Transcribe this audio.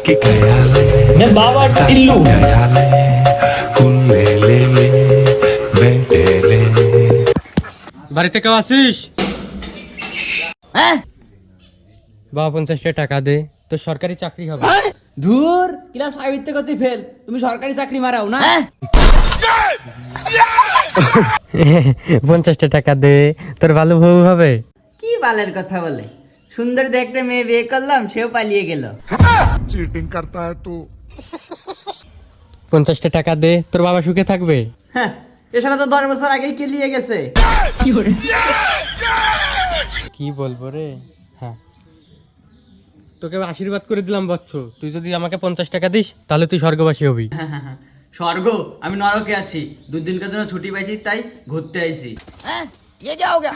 मैं बाबा टिल्लू বাড়িতে কেউ আসিস? হ্যাঁ বাবা 50টা টাকা দে, তোর সরকারি চাকরি হবে। ধুর ক্লাস 5 থেকে করছি ফেল, তুমি সরকারি চাকরি মারাও না। 50টা টাকা দে, তোর ভালো বউ হবে। কি বালের কথা বলে, সুন্দর দেখতে মেয়ে বিয়ে করলাম, সেও পালিয়ে গেল। चीटिंग करता है तू। 50টা টাকা দে, তোর বাবা সুখে থাকবে। হ্যাঁ, এছাড়া তো 10 বছর আগেই কেলিয়ে গেছে। কি বলবো রে। হ্যাঁ, তোকে আশীর্বাদ করে দিলাম বচ্চ, তুই যদি আমাকে 50 টাকা দিস তাহলে তুই স্বর্গবাসী হবি। স্বর্গ? আমি নরকে আছি, 2 দিনের জন্য ছুটি পাইছি, তাই ঘুরতে আইছি। हैं ये क्या हो गया